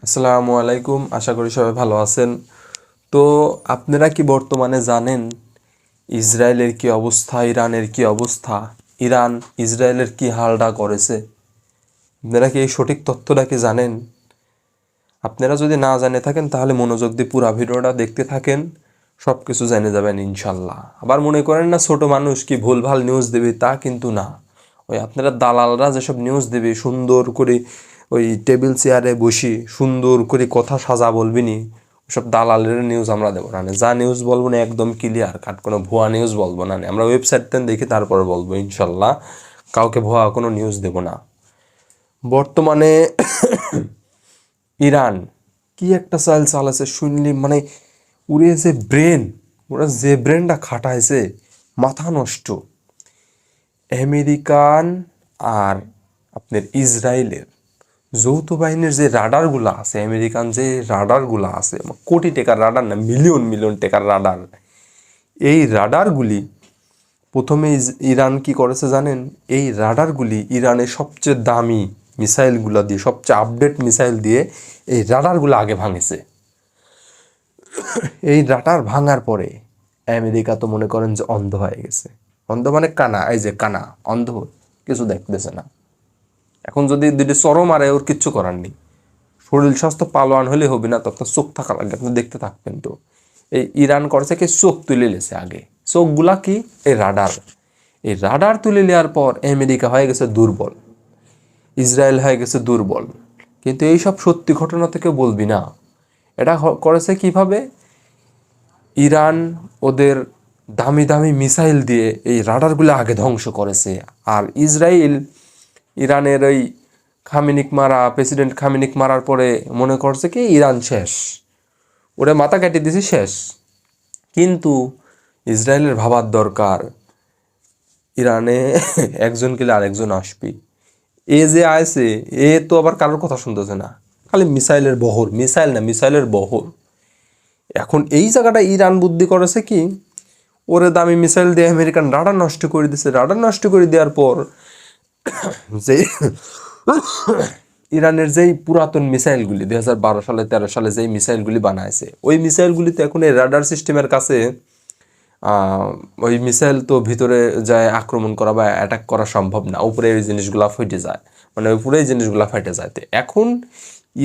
আসসালামু আলাইকুম, আশা করি সবাই ভালো আছেন। তো আপনারা কি বর্তমানে জানেন ইসরায়েলের কি অবস্থা, ইরানের কি অবস্থা? ইরান ইসরায়েলের কি হালটা করেছে? আপনারা কি এই সঠিক তথ্যটা কি জানেন? আপনারা যদি না জেনে থাকেন তাহলে মনোযোগ দিয়ে পুরো ভিডিওটা দেখতে থাকেন, সব কিছু জেনে যাবেন ইনশাল্লাহ। আবার মনে করেন না ছোট মানুষ কি ভুলভাল নিউজ দেবে, তা কিন্তু না। ওই আপনারা দালালরা যেসব নিউজ দেবে সুন্দর করে, ওই টেবিল চেয়ারে বসি সুন্দর করে কথা সাজা বলবিনি, ওসব দালালের নিউজ আমরা দেবো না। যা নিউজ বলবো না একদম ক্লিয়ার কাট, কোনো ভুয়া নিউজ বলবো না। আমরা ওয়েবসাইটটা দেখে তারপরে বলবো ইনশাল্লাহ, কাউকে ভুয়া কোনো নিউজ দেবো না। বর্তমানে ইরান কি একটা চাল চালাচ্ছে শুনলি, মানে উড়ে যে ব্রেন, ওরা যে ব্রেনটা খাটাইছে, মাথা নষ্ট। আমেরিকান আর আপনার ইসরায়েলের যৌথ বাহিনীর যে রাডারগুলো আছে, আমেরিকান যে রাডারগুলো আছে, কোটি টাকার রাডার না, মিলিয়ন মিলিয়ন টাকার রাডার, এই রাডারগুলি প্রথমে ইরান কি করেছে জানেন? এই রাডারগুলি ইরানের সবচেয়ে দামি মিসাইলগুলো দিয়ে, সবচেয়ে আপডেট মিসাইল দিয়ে এই রাডারগুলো আগে ভাঙেছে। এই রাডার ভাঙার পরে আমেরিকা তো মনে করেন যে অন্ধ হয়ে গেছে। অন্ধ মানে কানা, এই যে কানা, অন্ধ, কিছু দেখতেছে না। এখন যদি দুটি চরম মারে ওর কিচ্ছু করার নেই। শরীর স্বাস্থ্য পালোয়ান হলে হবে না, তখন চোখ থাকা লাগে, আপনি দেখতে থাকবেন। তো এই ইরান করছে কি, চোখ তুলে লেছে আগে। চোখগুলা কি? এই রাডার। এই রাডার তুলে নেওয়ার পর আমেরিকা হয়ে গেছে দুর্বল, ইসরায়েল হয়ে গেছে দুর্বল। কিন্তু এইসব সত্যি ঘটনা থেকে বলবি না। এটা করেছে কিভাবে? ইরান ওদের দামি দামি মিসাইল দিয়ে এই রাডারগুলো আগে ধ্বংস করেছে। আর ইসরায়েল ইরানের ওই প্রেসিডেন্ট খামিনিক মারার পরে মনে করছে কি ইরান শেষ, ওরা মাথা কেটে দিছে, শেষ। কিন্তু ইসরায়েলের ভাবার দরকার, ইরানে একজন গেলে আরেকজন আসবে। এ যে আইছে, এ তো আবার কারোর কথা শুনতেছে না, খালি মিসাইলের বহর, মিসাইল না মিসাইলের বহর। এখন এই জায়গাটা ইরান বুদ্ধি করেছে কি, ওরে দামি মিসাইল দিয়ে আমেরিকান রাডার নষ্ট করে দিছে। রাডার নষ্ট করে দেওয়ার পর যে ইরানের যেই পুরাতন মিসাইলগুলি 2012 সালে 2013 সালে যেই মিসাইলগুলি বানাইছে, ওই মিসাইলগুলি তো এখন এই রাডার সিস্টেমের কাছে, ওই মিসাইল তো ভিতরে যায় আক্রমণ করা বা অ্যাটাক করা সম্ভব না, উপরে ওই জিনিসগুলা ফেটে যায়, মানে উপরে এই জিনিসগুলা ফেটে যায়। তো এখন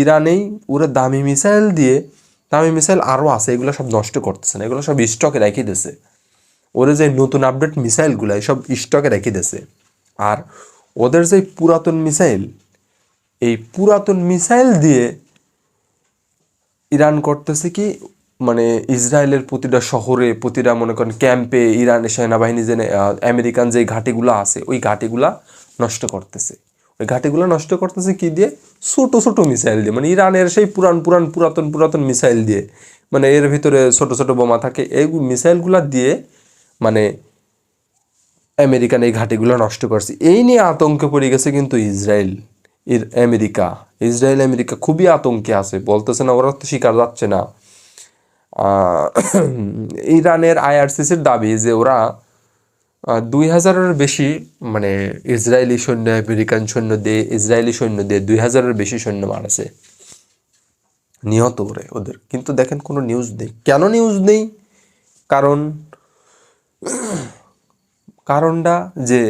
ইরানেই ওরা দামি মিসাইল দিয়ে, দামি মিসাইল আরও আছে, এগুলো সব নষ্ট করতেছে না, এগুলো সব স্টকে রেখে দিয়েছে। ওরা যে নতুন আপডেট মিসাইলগুলো সব স্টকে রেখে দিয়েছে। আর ওদের যে পুরাতন মিসাইল, এই পুরাতন মিসাইল দিয়ে ইরান করতেছে কি, মানে ইসরায়েলের প্রতিটা শহরে, প্রতিটা মনে করেন ক্যাম্পে ইরানের সেনাবাহিনী যে আমেরিকান যে ঘাটিগুলো আছে, ওই ঘাটিগুলা নষ্ট করতেছে। ওই ঘাটিগুলো নষ্ট করতেছে কি দিয়ে? ছোট ছোট মিসাইল দিয়ে, মানে ইরানের সেই পুরাতন পুরাতন মিসাইল দিয়ে, মানে এর ভিতরে ছোট ছোট বোমা থাকে, এই মিসাইলগুলা দিয়ে মানে আমেরিকান এই ঘাটিগুলো নষ্ট করছে। এই নিয়ে আতঙ্কে পড়ে গেছে কিন্তু ইসরায়েল, ইসরায়েল আমেরিকা খুবই আতঙ্কে আছে। বলতেছে না, ওরা তো শিকার যাচ্ছে না। ইরানের আইআরসিসির দাবি যে ওরা 2000-এর বেশি, মানে ইসরায়েলি সৈন্য, আমেরিকান সৈন্য দিয়ে, ইসরায়েলি সৈন্য দিয়ে 2000-এর বেশি সৈন্য মারাছে, নিহত ওরে ওদের। কিন্তু দেখেন কোনো নিউজ নেই। কেন নিউজ নেই? কারণ কারণটা যে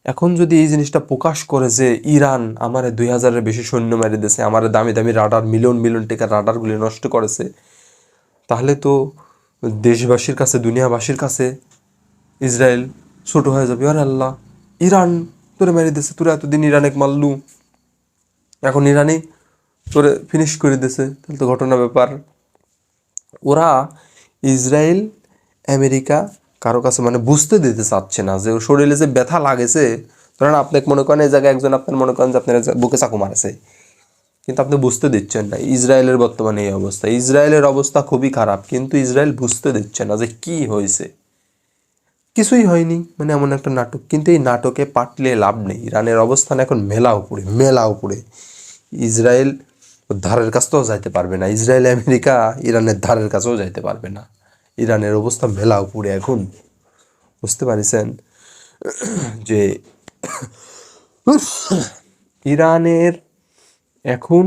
এখন যদি এই জিনিসটা প্রকাশ করে যে ইরান আমার 2000-এর বেশি সৈন্য মেরে দিয়েছে, আমার দামি দামি রাডার, মিলিয়ন মিলিয়ন টাকার রাডারগুলি নষ্ট করেছে, তাহলে তো দেশবাসীর কাছে, দুনিয়াবাসীর কাছে ইসরায়েল ছোট হয়ে যাবে। আর আল্লাহ, ইরান তোরে মেরে দিয়েছে, তোরা এতদিন ইরানে মারলু, এখন ইরানই তোরে ফিনিশ করে দিয়েছে, তাহলে তো ঘটনা ব্যাপার। ওরা ইসরায়েল আমেরিকা কারো কাছে মানে বুঝতে দিতে চাচ্ছে না যে ওর শরীরে যে ব্যথা লাগেছে। ধরেন আপনাকে মনে করেন এই জায়গায় একজন আপনার মনে করেন যে আপনার বুকে চাকু মারেছে, কিন্তু আপনি বুঝতে দিচ্ছেন না। ইসরায়েলের বর্তমানে এই অবস্থা, ইসরায়েলের অবস্থা খুবই খারাপ, কিন্তু ইসরায়েল বুঝতে দিচ্ছে না যে কি হয়েছে। কিছুই হয়নি, মানে এমন একটা নাটক। কিন্তু এই নাটকে পাটলে লাভ নেই। ইরানের অবস্থান এখন মেলা উপরে, মেলা উপরে। ইসরায়েল ধারের কাছেও যাইতে পারবে না, ইসরায়েল আমেরিকা ইরানের ধারের কাছেও যাইতে পারবে না। ইরানের অবস্থা মেলা উপরে এখন, বুঝতে পারছেন? যে ইরানের এখন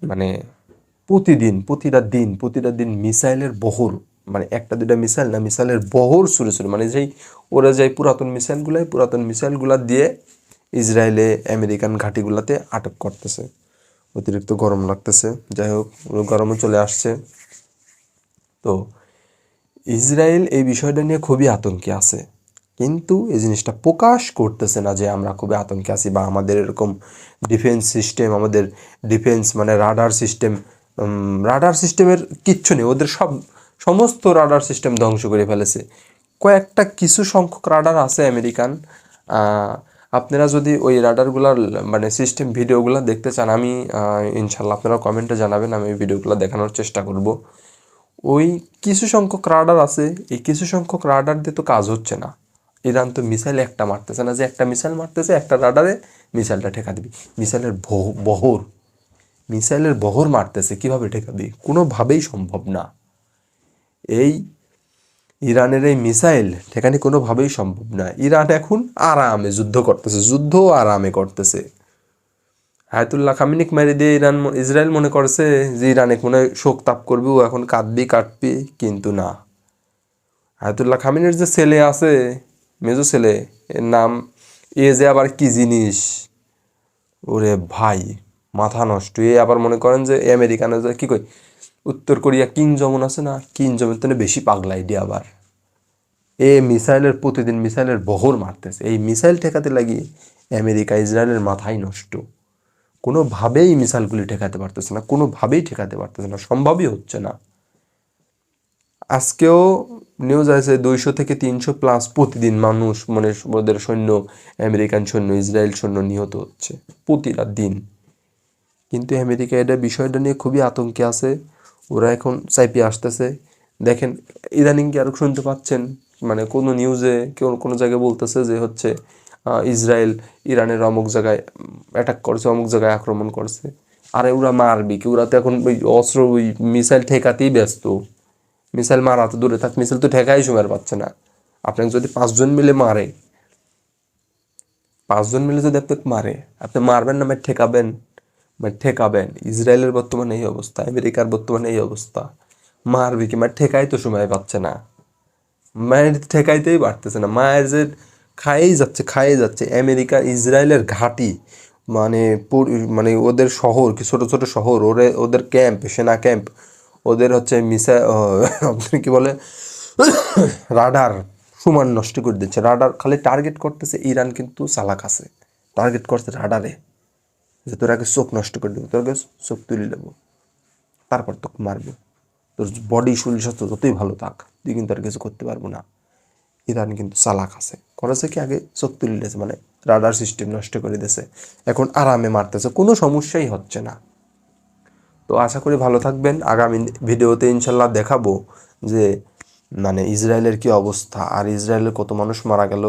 মানে প্রতিটা দিন মিসাইলের বহর, মানে একটা দুটা মিসাইল না, মিসাইলের বহর ছুড়ে ছুড়ে, মানে যেই ওরা যায় পুরাতন মিসাইলগুলা দিয়ে ইসরায়েলে আমেরিকান ঘাঁটিগুলাতে আটক করতেছে। অতিরিক্ত গরম লাগতেছে, যাই হোক গরমও চলে আসছে। তো ইসরায়েল এই বিষয়টা নিয়ে খুবই আতঙ্কে আছে, কিন্তু এই জিনিসটা প্রকাশ করতেছে না যে আমরা খুবই আতঙ্কে আছি, বা আমাদের এরকম ডিফেন্স সিস্টেম, আমাদের ডিফেন্স মানে রাডার সিস্টেমের কিচ্ছু নেই। ওদের সমস্ত রাডার সিস্টেম ধ্বংস করে ফেলেছে। কয়েকটা কিছু সংখ্যক রাডার আছে আমেরিকান। আপনারা যদি ওই রাডারগুলার মানে সিস্টেম ভিডিওগুলো দেখতে চান, আমি ইনশাল্লাহ আপনারা কমেন্টে জানাবেন, আমি ওই ভিডিওগুলো দেখানোর চেষ্টা করব। ওই কিছু সংখ্যক রাডার আছে, এই কিছু সংখ্যক রাডার দিয়ে তো কাজ হচ্ছে না। ইরান তো মিসাইল একটা মারতেছে না, যে একটা মিসাইল মারতেছে একটা রাডারে মিসাইলটা ঠেকা দিবি। মিসাইলের বহর মারতেছে, কিভাবে ঠেকাবি? কোনোভাবেই সম্ভব না। এই ইরানের এই মিসাইল ঠেকানি কোনোভাবেই সম্ভব না। ইরান এখন আরামে যুদ্ধ করতেছে, যুদ্ধও আরামে করতেছে। আয়াতুল্লাহ খামিনিক মেরে দিয়ে ইসরায়েল মনে করছে যে ইরান এখন শোক তাপ করবি, ও এখন কাটবি, কিন্তু না। আয়াতুল্লাহ খামিনের যে ছেলে আছে, মেজো ছেলে, এর নাম যে আবার কি জিনিস, ওরে ভাই মাথা নষ্ট। আবার মনে করেন যে আমেরিকানে যে কী কই, উত্তর কোরিয়া কিং জমন আছে না, কিং জমন তো বেশি পাগলাই দিয়ে আবার প্রতিদিন মিসাইলের বহর মারতেছে। এই মিসাইল ঠেকাতে লাগিয়ে আমেরিকা ইসরায়েলের মাথায় নষ্ট। কোনোভাবেই মিসাইলগুলি ঠেকাতে পারতেছে না, সম্ভবই হচ্ছে না। আজকেও নিউজ আছে 200 থেকে 300 প্লাস প্রতিদিন মানুষ, মানে ওদের সৈন্য, আমেরিকান সৈন্য, ইসরায়েল সৈন্য নিহত হচ্ছে প্রতিটা দিন। কিন্তু আমেরিকা বিষয়টা নিয়ে খুবই আতঙ্কে আছে। ওরা এখন চাইপে আসতেছে। দেখেন ইদানিং কি আরও শুনতে পাচ্ছেন, মানে কোনো নিউজে কেউ কোনো জায়গায় বলতেছে যে হচ্ছে ইসরায়েল ইরানের অমুক জায়গায় অ্যাটাক করছে, অমুক জায়গায় আক্রমণ করছে। আরে ওরা মারবি কি? ওরা তো এখন ওই অস্ত্র, ওই মিসাইল ঠেকাতেই ব্যস্ত। মিসাইল মারা তো দূরে থাক, মিসাইল তো ঠেকাই সময় পাচ্ছে না। আপনাকে যদি 5 জন মিলে যদি আপনাকে মারে, আপনি মারবেন না, ঠেকাবেন। ইসরায়েলের বর্তমানে এই অবস্থা, আমেরিকার বর্তমানে এই অবস্থা। মারবি কি? ঠেকাই তো সময় পাচ্ছে না, মায়ের ঠেকাইতেই পারতেছে না। মায়ের যে খাইয়ে যাচ্ছে আমেরিকা ইসরায়েলের ঘাঁটি, মানে ওদের শহর, কি ছোট ছোট শহর, ওদের ক্যাম্প, সেনা ক্যাম্প, ওদের হচ্ছে আপনার কি বলে রাডার সমান নষ্ট করে দিচ্ছে। রাডার খালি টার্গেট করতেছে। ইরান কিন্তু চালাক আছে, টার্গেট করছে রাডারে, যে তোর আগে চোখ নষ্ট করে দেবো, তোর আগে চোখ তুলে দেবো, তারপর তোকে মারবো। তোর বডি শরীর স্বাস্থ্য যতই ভালো থাক, তুই কিন্তু আর কিছু করতে পারবো না। ইরান কিন্তু চালাক আছে, করেছে কি আগে চোখ তুলে দিয়েছে, মানে রাডার সিস্টেম নষ্ট করে দিয়েছে। এখন আরামে মারতেছে, কোনো সমস্যাই হচ্ছে না। তো আশা করি ভালো থাকবেন। আগামী ভিডিওতে ইনশাল্লাহ দেখাবো যে মানে ইসরায়েলের কি অবস্থা, আর ইসরায়েলের কত মানুষ মারা গেল।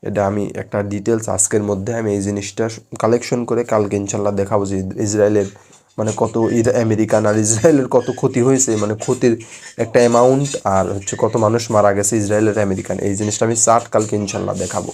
এটা আমি একটা ডিটেলস আজকের মধ্যে আমি এই জিনিসটা কালেকশন করে কালকে ইনশাল্লাহ দেখাবো যে ইসরায়েলের মানে কত, আমেরিকান আর ইসরায়েলের কত ক্ষতি হয়েছে, মানে ক্ষতির একটা অ্যামাউন্ট, আর হচ্ছে কত মানুষ মারা গেছে ইসরায়েলের আমেরিকান, এই জিনিসটা আমি কালকে ইনশাল্লাহ দেখাবো।